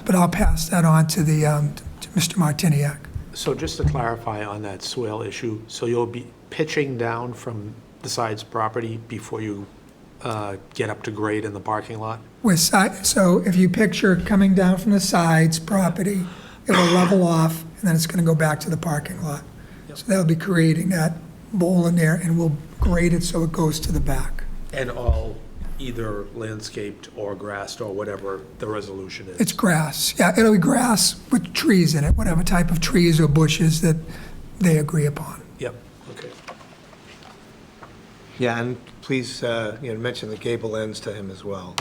But I'll pass that on to to Mr. Martiniak. So just to clarify on that swale issue, so you'll be pitching down from the side's property before you get up to grade in the parking lot? So if you picture coming down from the sides property, it will level off, and then it's going to go back to the parking lot. So that'll be creating that bowl in there, and we'll grade it so it goes to the back. And all either landscaped or grassed or whatever the resolution is? It's grass, yeah, it'll be grass with trees in it, whatever type of trees or bushes that they agree upon. Yep, okay. Yeah, and please, mention the gable ends to him as well.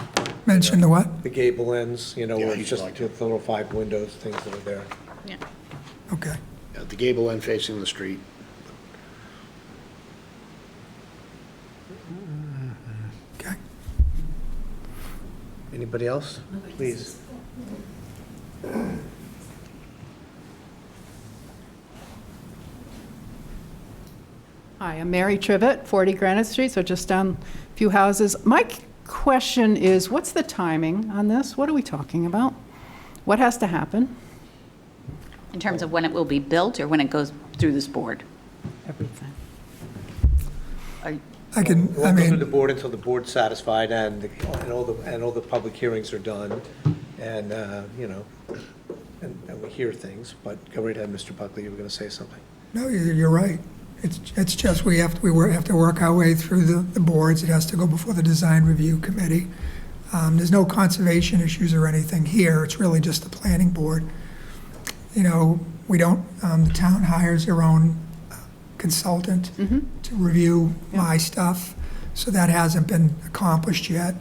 Mention the what? The gable ends, Yeah, where he'd it's just like the little 5 windows, things that are there. Yeah. Okay. Yeah, the gable end facing the street. Okay. Anybody else? Please. Hi, I'm Mary Trivett, 40 Granite Street, so just down a few houses. My question is, what's the timing on this? What are we talking about? What has to happen? In terms of when it will be built or when it goes through this board? Everything. I can, It won't go to the board until the board's satisfied and all the public hearings are done, and, and we hear things, but go right ahead, Mr. Buckley, you were going to say something. no, you're right. It's just we have to work our way through the boards. It has to go before the design review committee. There's no conservation issues or anything here. It's really just the planning board. We don't, the town hires their own consultant to review my stuff, so that hasn't been accomplished yet.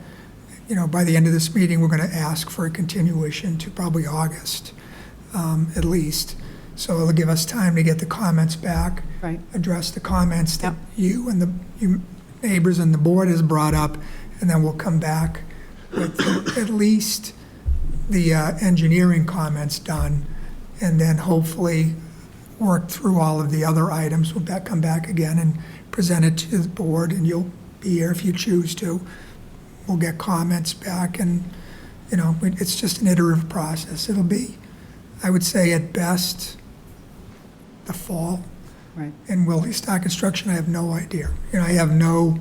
By the end of this meeting, we're going to ask for a continuation to probably August, at least. So it'll give us time to get the comments back, Right. address the comments that you and you neighbors and the board has brought up, and then we'll come back with at least the engineering comments done, and then hopefully work through all of the other items. We'll come back again and present it to the board, and you'll be here if you choose to. We'll get comments back, and, it's just an iterative process. It'll be, I would say at best, the fall. Right. And will he start construction? I have no idea. I have no,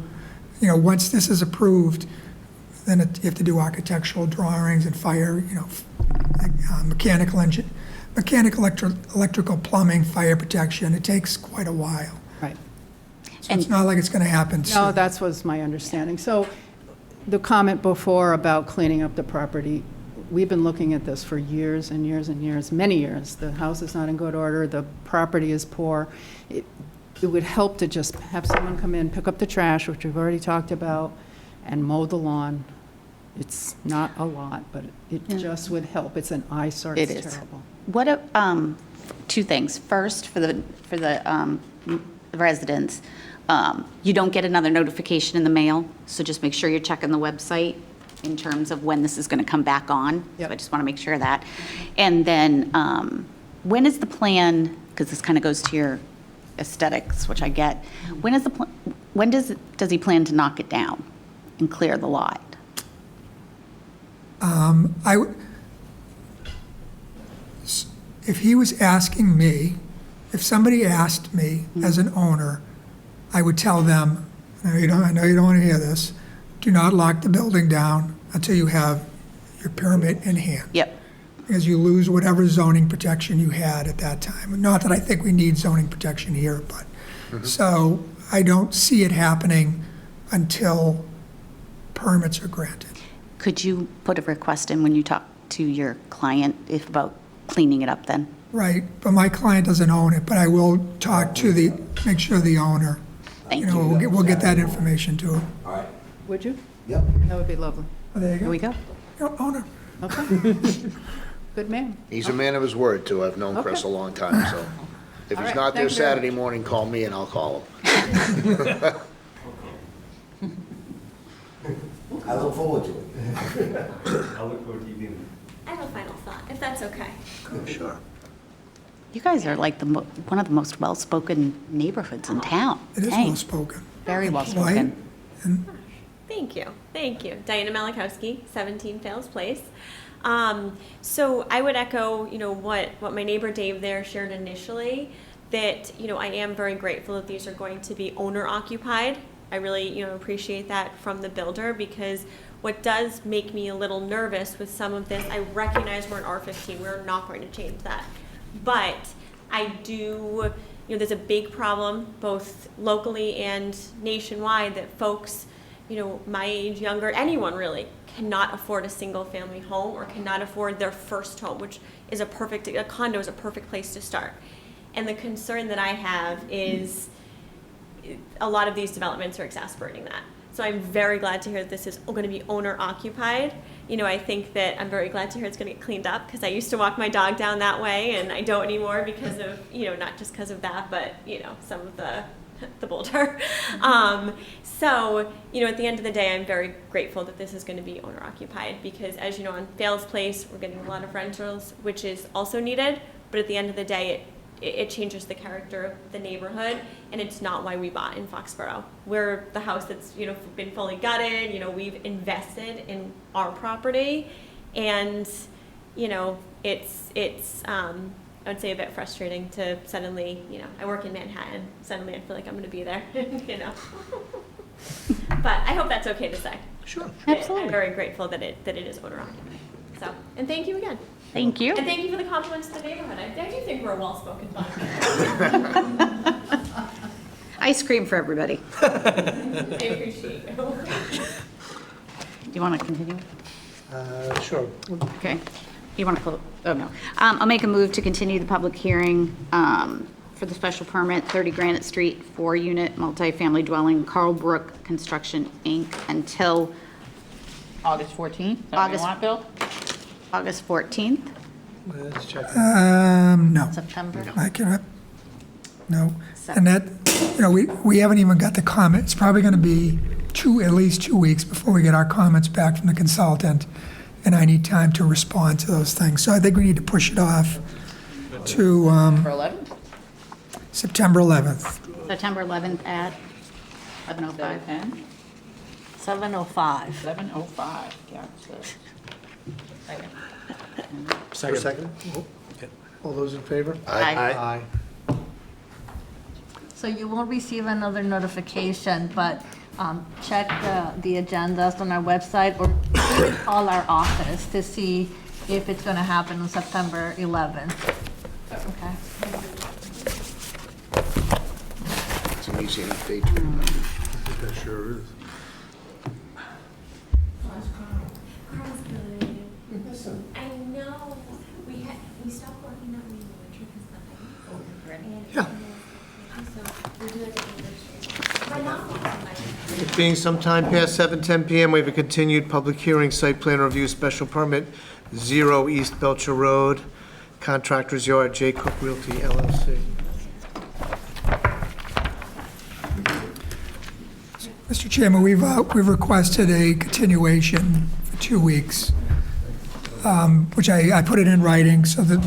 once this is approved, then you have to do architectural drawings and fire, mechanical, electrical, plumbing, fire protection. It takes quite a while. Right. So it's not like it's going to happen soon. No, that was my understanding. So the comment before about cleaning up the property, we've been looking at this for years and years and years, many years. The house is not in good order, the property is poor. It would help to just have someone come in, pick up the trash, which we've already talked about, and mow the lawn. It's not a lot, but it just would help. It's an eyesore. It It's is. terrible. What, two things. First, for the residents, you don't get another notification in the mail, so just make sure you're checking the website in terms of when this is going to come back on. Yep. So I just want to make sure of that. And then, when is the plan, because this kind of goes to your aesthetics, which I get, when does he plan to knock it down and clear the lot? If he was asking me, if somebody asked me as an owner, I would tell them, I know you don't want to hear this, do not lock the building down until you have your permit in hand. Yep. Because you lose whatever zoning protection you had at that time. Not that I think we need zoning protection here, but, so I don't see it happening until permits are granted. Could you put a request in when you talk to your client about cleaning it up then? Right, but my client doesn't own it, but I will talk to make sure the owner. Thank We'll get that information to him. Would you? Yep. That would be lovely. Oh, there you go. Here we go. Owner. Okay. Good man. He's a man of his word, too. I've known Chris a long time, so if All he's right, not there thank you very Saturday much. morning, call me and I'll call him. I look forward to it. I'll look forward to you being I have a final thought, if that's okay. Sure. You guys are like one of the most well-spoken neighborhoods in town. It is Dang. well-spoken. Very Polite. well-spoken. Thank you, thank you. Diana Malachowski, 17 Fales Place. So I would echo, what my neighbor Dave there shared initially, that, I am very grateful that these are going to be owner occupied I really, appreciate that from the builder, because what does make me a little nervous with some of this, I recognize we're in R15, we're not going to change that. But I do, there's a big problem both locally and nationwide that folks, my age, younger, anyone really, cannot afford a single family home or cannot afford their first home, which is a condo is a perfect place to start. And the concern that I have is a lot of these developments are exacerbating that. So I'm very glad to hear that this is going to be owner occupied. I think that I'm very glad to hear it's going to get cleaned up, because I used to walk my dog down that way and I don't anymore because of, not just because of that, but, some of the boulder. So, at the end of the day, I'm very grateful that this is going to be owner occupied, because as you know, on Fales Place, we're getting a lot of rentals, which is also needed. But at the end of the day, it changes the character of the neighborhood, and it's not why we bought in Foxborough. We're the house that's, been fully gutted, we've invested in our property, and, it's I would say a bit frustrating to suddenly, I work in Manhattan, suddenly I feel like I'm gonna be there, But I hope that's okay to say. Sure. Absolutely. I'm very grateful that it is owner occupied. So, and thank you again. Thank you. And thank you for the compliments to the neighborhood. I do think we're a well-spoken bunch. Ice cream for everybody. I appreciate you. Do you want to continue? Sure. Okay. You want to close? Oh, no. I'll make a move to continue the public hearing for the special permit, 30 Granite Street, 4-unit multifamily dwelling, Carlbrook Construction, Inc., until August 14th? Is that what you want, Bill? August 14th. Let's check. No. September? I cannot, no. And that, we haven't even got the comment. It's probably going to be at least 2 weeks before we get our comments back from the consultant, and I need time to respond to those things. So I think we need to push it off to For 11th? September 11th. September 11th at 7:05. 10? 7:05. 7:05, yeah. Second. All those in favor? Aye. So you will receive another notification, but check the agendas on our website or call our office to see if it's going to happen on September 11th. Okay. It's an easy enough date to remember. That sure is. I know, we stopped working that way in the winter because the Yeah. we do it in the It being sometime past 7:10 PM, we have a continued public hearing, site plan review, special permit, 0 East Belcher Road, Contractor's Yard, J. Cook Realty LLC. Mr. Chairman, we've requested a continuation for 2 weeks, which I put it in writing so that.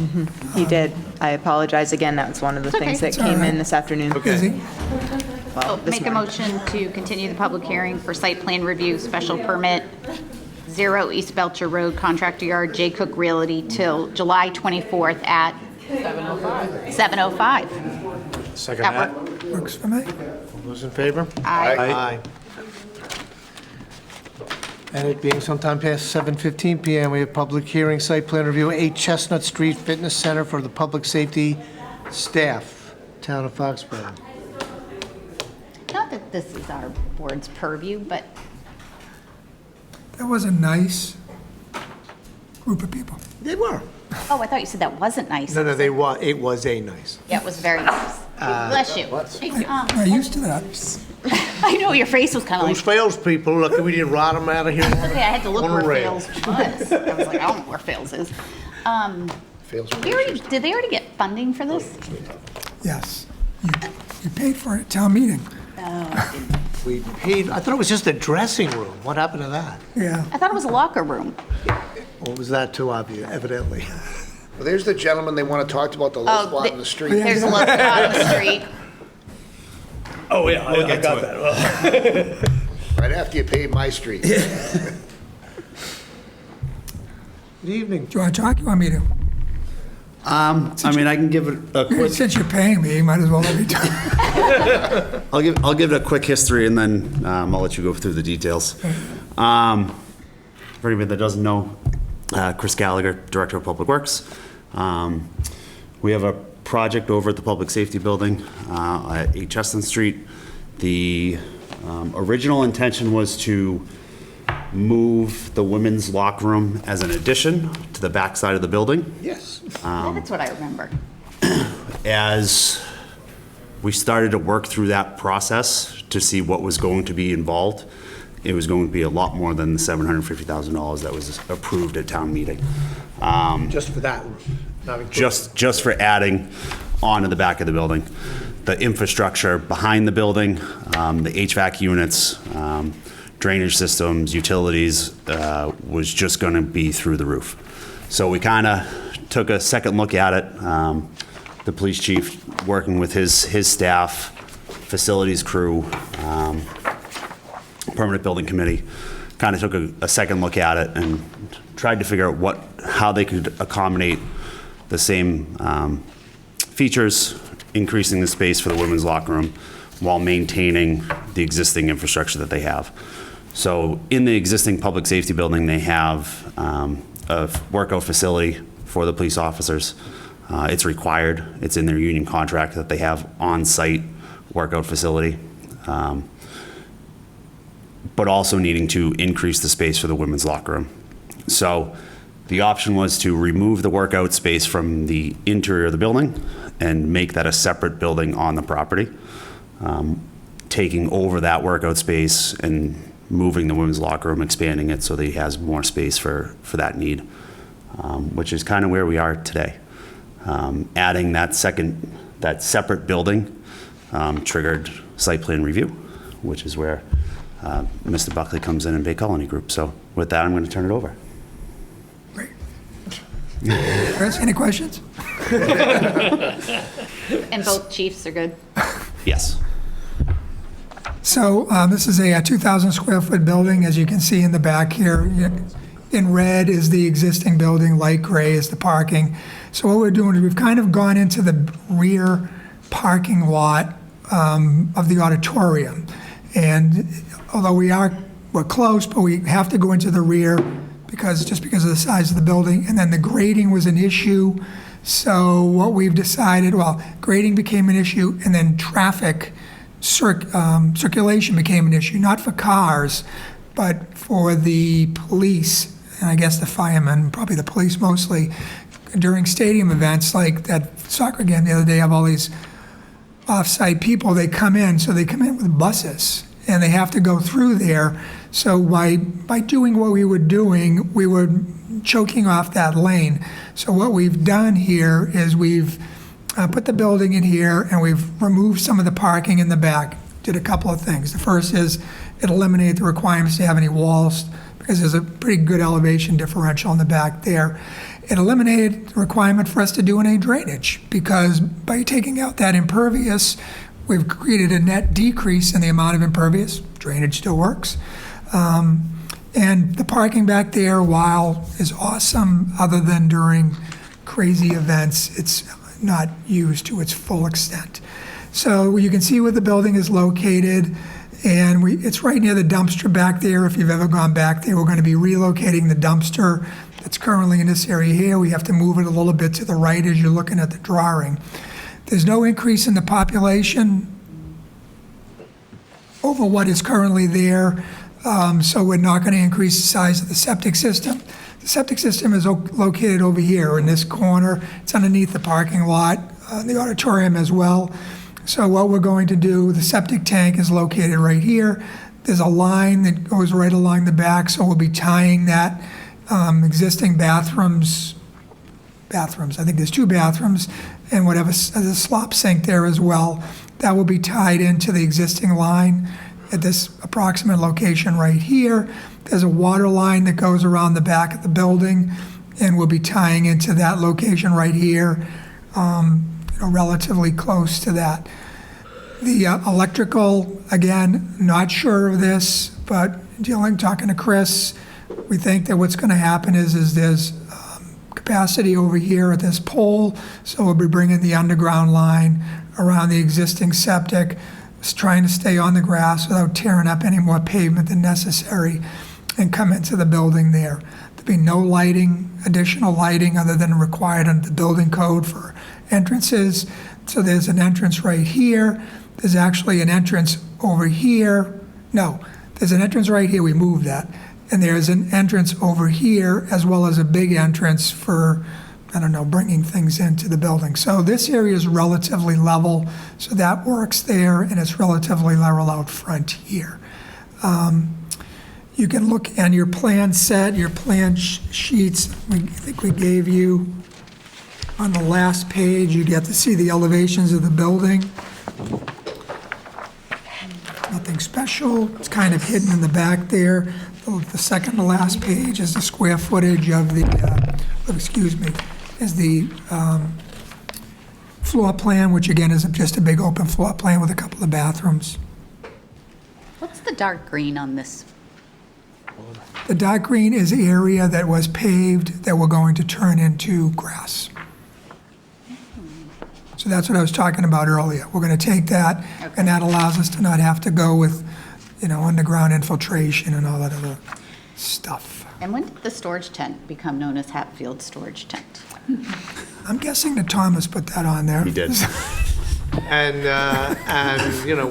You did. I apologize again. That was one of the It's things okay. that came in this afternoon. Busy. Well, this Make a morning. motion to continue the public hearing for site plan review, special permit, 0 East Belcher Road, Contractor Yard, J. Cook Realty, till July 24th at 7:05. Second That that. work? Works for me. All those in favor? Aye. Aye. And it being sometime past 7:15 PM, we have public hearing, site plan review, 8 Chestnut Street Fitness Center for the public safety staff, Town of Foxborough. Not that this is our board's purview, but That was a nice group of people. They were. oh, I thought you said that wasn't nice. No, it was a nice. Yeah, it was very nice. Bless you. I'm used to that. I know, your face was kind of like, Those Fales people, lucky we didn't rot them out of here. okay, I had to look on a where rail. Fales was. I was like, I don't know where Fales is. Fails. Did they already get funding for this? Yes. You paid for it at town meeting. We paid, I thought it was just a dressing room. What happened to that? Yeah. I thought it was a locker room. Or was that too obvious, evidently? Well, there's the gentleman they want to talk about, the low spot in the street. There's a low spot on the street. Oh, yeah, I got that. Right after you pave my street. Good evening. Do you want to talk? You want me to? I mean, I can give it a quick. Since you're paying me, you might as well let me talk. I'll give it a quick history, and then I'll let you go through the details. For anybody that doesn't know, Chris Gallagher, Director of Public Works. We have a project over at the Public Safety Building at 8 Chestnut Street. The original intention was to move the women's locker room as an addition to the back side of the building. Yes. That's what I remember. As we started to work through that process to see what was going to be involved, it was going to be a lot more than the $750,000 that was approved at town meeting. Just for that room, not including. Just for adding onto the back of the building. The infrastructure behind the building, the HVAC units, drainage systems, utilities, was just going to be through the roof. So we kind of took a second look at it. The police chief, working with his staff, facilities crew, permanent building committee, kind of took a second look at it and tried to figure out how they could accommodate the same features, increasing the space for the women's locker room while maintaining the existing infrastructure that they have. So in the existing public safety building, they have a workout facility for the police officers. It's required. It's in their union contract that they have on-site workout facility, but also needing to increase the space for the women's locker room. So the option was to remove the workout space from the interior of the building and make that a separate building on the property, taking over that workout space and moving the women's locker room, expanding it so that he has more space for that need, which is kind of where we are today. Adding that separate building triggered site plan review, which is where Mr. Buckley comes in and Bay Colony Group. So with that, I'm going to turn it over. Great. Chris, any questions? And both chiefs are good? Yes. So this is a 2,000 square foot building, as you can see in the back here. In red is the existing building, light gray is the parking. So what we're doing is we've kind of gone into the rear parking lot of the auditorium. And although we're close, but we have to go into the rear because of the size of the building. And then the grading was an issue. So what we've decided, grading became an issue, and then traffic circulation became an issue, not for cars, but for the police, and I guess the firemen, probably the police mostly. During stadium events like that soccer game the other day, have all these off-site people, they come in with buses, and they have to go through there. So by doing what we were doing, we were choking off that lane. So what we've done here is we've put the building in here, and we've removed some of the parking in the back. Did a couple of things. The first is it eliminated the requirements to have any walls because there's a pretty good elevation differential in the back there. It eliminated the requirement for us to do any drainage because by taking out that impervious, we've created a net decrease in the amount of impervious. Drainage still works. And the parking back there, while is awesome, other than during crazy events, it's not used to its full extent. So you can see where the building is located, and it's right near the dumpster back there. If you've ever gone back there, we're going to be relocating the dumpster that's currently in this area here. We have to move it a little bit to the right as you're looking at the drawing. There's no increase in the population over what is currently there, so we're not going to increase the size of the septic system. The septic system is located over here in this corner. It's underneath the parking lot, the auditorium as well. So what we're going to do, the septic tank is located right here. There's a line that goes right along the back, so we'll be tying that existing bathrooms, I think there's 2 bathrooms, and there's a slop sink there as well. That will be tied into the existing line at this approximate location right here. There's a water line that goes around the back of the building, and we'll be tying into that location right here, relatively close to that. The electrical, again, not sure of this, but talking to Chris, we think that what's going to happen is there's capacity over here at this pole, so we'll be bringing the underground line around the existing septic, trying to stay on the grass without tearing up any more pavement than necessary, and come into the building there. There'll be no lighting, additional lighting other than required under the building code for entrances. So there's an entrance right here. There's actually an entrance over here. No, there's an entrance right here. We moved that. And there's an entrance over here, as well as a big entrance for, I don't know, bringing things into the building. So this area is relatively level, so that works there, and it's relatively level out front here. You can look on your plan set, your plan sheets, I think we gave you on the last page, you get to see the elevations of the building. Nothing special, it's kind of hidden in the back there. The second to last page is the square footage of the, is the floor plan, which again is just a big open floor plan with a couple of bathrooms. What's the dark green on this? The dark green is the area that was paved that we're going to turn into grass. So that's what I was talking about earlier. We're going to take that, and that allows us to not have to go with, underground infiltration and all that other stuff. And when did the storage tent become known as Hatfield Storage Tent? I'm guessing that Thomas put that on there. He did. And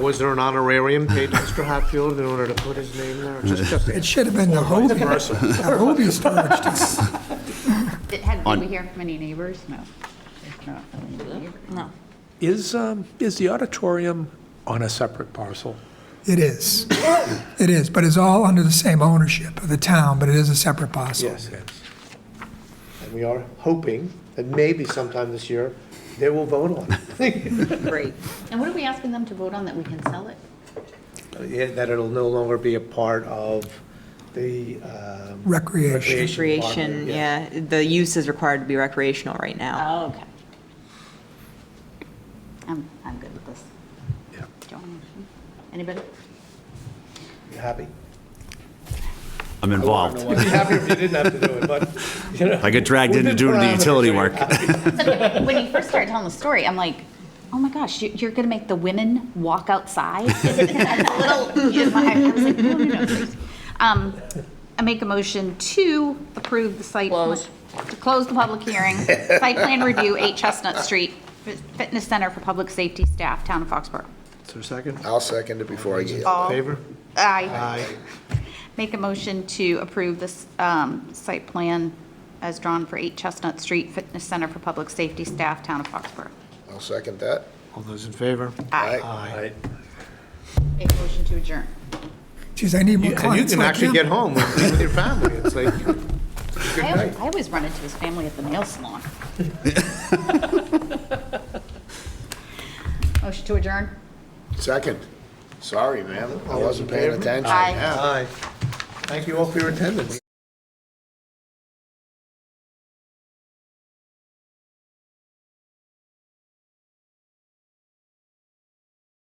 was there an honorarium paid to Mr. Hatfield in order to put his name there? It should have been the Hobie storage tent. Did we hear from any neighbors? No. No. Is the auditorium on a separate parcel? It is. It is, but it's all under the same ownership of the town, but it is a separate parcel. Yes. And we are hoping that maybe sometime this year, they will vote on it. Great. And what are we asking them to vote on that we can sell it? That it'll no longer be a part of the Recreation. Recreation, yeah. The use is required to be recreational right now. Oh, okay. I'm good with this. Yeah. Do you want a motion? Anybody? You happy? I'm involved. You'd be happy if you didn't have to do it, but, I get dragged into doing the utility work. So when you first started telling the story, I'm like, oh my gosh, you're going to make the women walk outside? Isn't that a little, I was like, no, please. I make a motion to approve the site. To close the public hearing. Site plan review, 8 Chestnut Street, Fitness Center for Public Safety Staff, Town of Foxborough. is there a second? I'll second it before I get. All- Favor? Aye. Make a motion to approve this site plan as drawn for 8 Chestnut Street, Fitness Center for Public Safety Staff, Town of Foxborough. I'll second that. All those in favor? Aye. Make a motion to adjourn. Geez, I need more And you clients can like actually him. get home with your family. It's like, it's a good night. I always run into his family at the nail salon. Motion to adjourn? Second. Sorry, ma'am. I wasn't paying attention. Aye. Aye. Thank you all for your attendance.